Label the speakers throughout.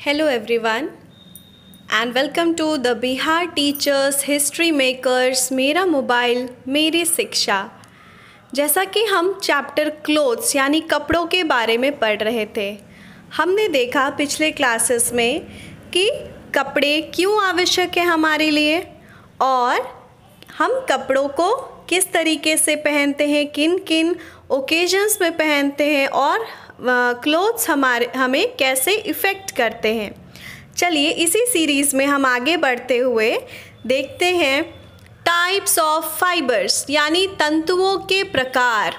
Speaker 1: Hello everyone and welcome to the Bihar Teachers History Makers मेरा mobile मेरी शिक्षा। जैसा कि हम चैप्टर क्लोथ्स यानी कपड़ों के बारे में पढ़ रहे थे, हमने देखा पिछले क्लासेस में कि कपड़े क्यों आवश्यक है हमारे लिए और हम कपड़ों को किस तरीके से पहनते हैं, किन किन ओकेजन्स में पहनते हैं और क्लोथ्स हमें कैसे इफ़ेक्ट करते हैं। चलिए इसी सीरीज़ में हम आगे बढ़ते हुए देखते हैं टाइप्स ऑफ फाइबर्स यानी तंतुओं के प्रकार।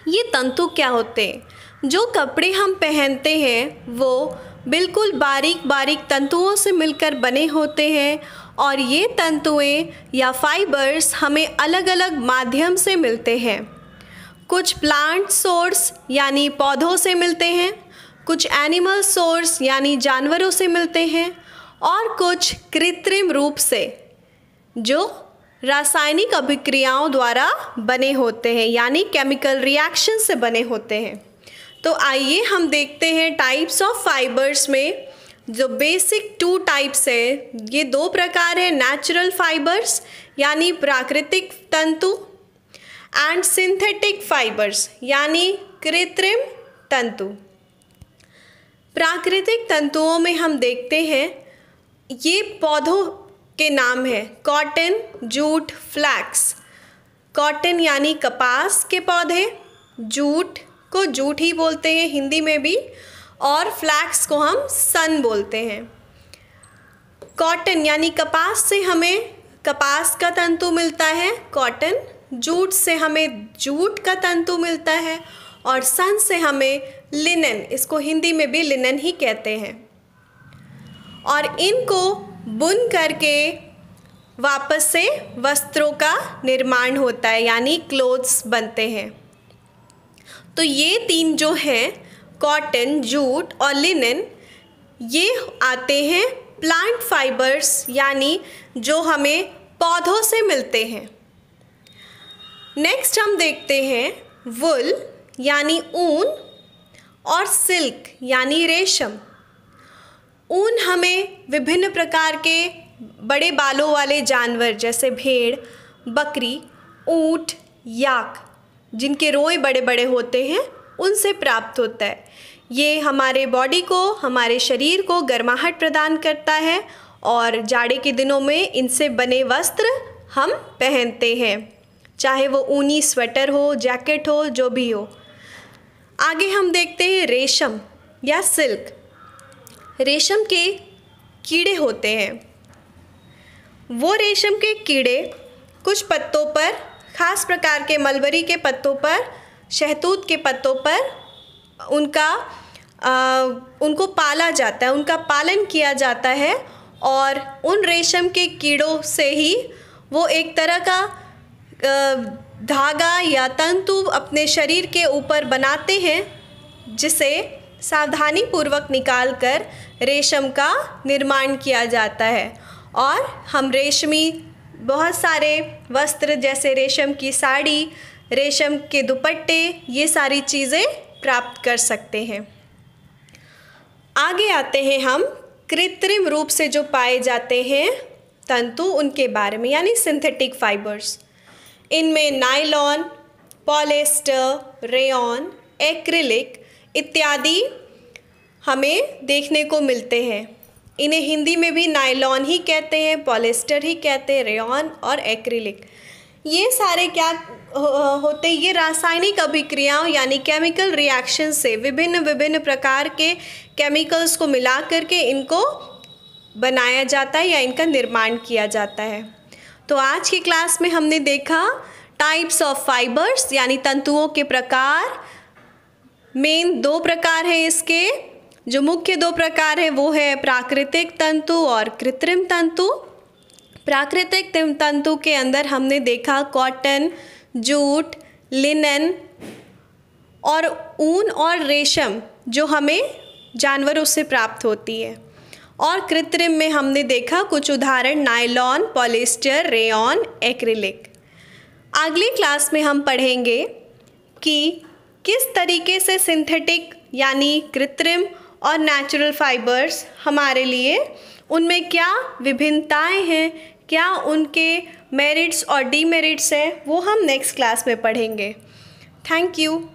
Speaker 1: ये तंतु क्या होते हैं? जो कपड़े हम पहनते हैं वो बिल्कुल बारीक बारीक तंतुओं से मिलकर बने होते हैं और ये तंतुएं या फाइबर्स हमें अलग अलग माध्यम से मिलते हैं। कुछ प्लांट सोर्स यानी पौधों से मिलते हैं, कुछ एनिमल सोर्स यानी जानवरों से मिलते हैं और कुछ कृत्रिम रूप से जो रासायनिक अभिक्रियाओं द्वारा बने होते हैं यानी केमिकल रिएक्शन से बने होते हैं। तो आइए हम देखते हैं टाइप्स ऑफ फाइबर्स में जो बेसिक टू टाइप्स है। ये दो प्रकार है, नेचुरल फाइबर्स यानी प्राकृतिक तंतु एंड सिंथेटिक फाइबर्स यानी कृत्रिम तंतु। प्राकृतिक तंतुओं में हम देखते हैं ये पौधों के नाम हैं, कॉटन, जूट, फ्लैक्स। कॉटन यानी कपास के पौधे, जूट को जूट ही बोलते हैं हिंदी में भी और फ्लैक्स को हम सन बोलते हैं। कॉटन यानी कपास से हमें कपास का तंतु मिलता है कॉटन, जूट से हमें जूट का तंतु मिलता है और सन से हमें लिनन, इसको हिंदी में भी लिनन ही कहते हैं। और इनको बुन करके वापस से वस्त्रों का निर्माण होता है यानी क्लोथ्स बनते हैं। तो ये तीन जो हैं कॉटन, जूट और लिनन, ये आते हैं प्लांट फाइबर्स यानी जो हमें पौधों से मिलते हैं। नेक्स्ट हम देखते हैं वुल यानी ऊन और सिल्क यानी रेशम। ऊन हमें विभिन्न प्रकार के बड़े बालों वाले जानवर जैसे भेड़, बकरी, ऊँट, याक जिनके रोए बड़े बड़े होते हैं उनसे प्राप्त होता है। ये हमारे बॉडी को, हमारे शरीर को गर्माहट प्रदान करता है और जाड़े के दिनों में इनसे बने वस्त्र हम पहनते हैं, चाहे वो ऊनी स्वेटर हो, जैकेट हो, जो भी हो। आगे हम देखते हैं रेशम या सिल्क। रेशम के कीड़े होते हैं। वो रेशम के कीड़े कुछ पत्तों पर, खास प्रकार के मलबरी के पत्तों पर, शहतूत के पत्तों पर उनको पाला जाता है, उनका पालन किया जाता है और उन रेशम के कीड़ों से ही वो एक तरह का धागा या तंतु अपने शरीर के ऊपर बनाते हैं जिसे सावधानी पूर्वक निकाल कर रेशम का निर्माण किया जाता है और हम रेशमी बहुत सारे वस्त्र जैसे रेशम की साड़ी, रेशम के दुपट्टे, ये सारी चीज़ें प्राप्त कर सकते हैं। आगे आते हैं हम कृत्रिम रूप से जो पाए जाते हैं तंतु उनके बारे में यानी सिंथेटिक फाइबर्स। इनमें नायलॉन, पॉलिएस्टर, रेयॉन, एक्रिलिक इत्यादि हमें देखने को मिलते हैं। इन्हें हिंदी में भी नायलॉन ही कहते हैं, पॉलिएस्टर ही कहते हैं, रेयॉन और एक्रिलिक। ये सारे क्या होते हैं? ये रासायनिक अभिक्रियाओं यानी केमिकल रिएक्शन से विभिन्न विभिन्न प्रकार के केमिकल्स को मिला करके इनको बनाया जाता है या इनका निर्माण किया जाता है। तो आज की क्लास में हमने देखा टाइप्स ऑफ फाइबर्स यानी तंतुओं के प्रकार। मेन दो प्रकार हैं इसके, जो मुख्य दो प्रकार हैं वो है प्राकृतिक तंतु और कृत्रिम तंतु। प्राकृतिक तंतु के अंदर हमने देखा कॉटन, जूट, लिनन और ऊन और रेशम जो हमें जानवरों से प्राप्त होती है। और कृत्रिम में हमने देखा कुछ उदाहरण नायलॉन, पॉलिएस्टर, रेयॉन, एक्रिलिक। अगली क्लास में हम पढ़ेंगे कि किस तरीके से सिंथेटिक यानी कृत्रिम और नेचुरल फाइबर्स हमारे लिए, उनमें क्या विभिन्नताएं हैं, क्या उनके मेरिट्स और डीमेरिट्स हैं, वो हम नेक्स्ट क्लास में पढ़ेंगे। Thank you.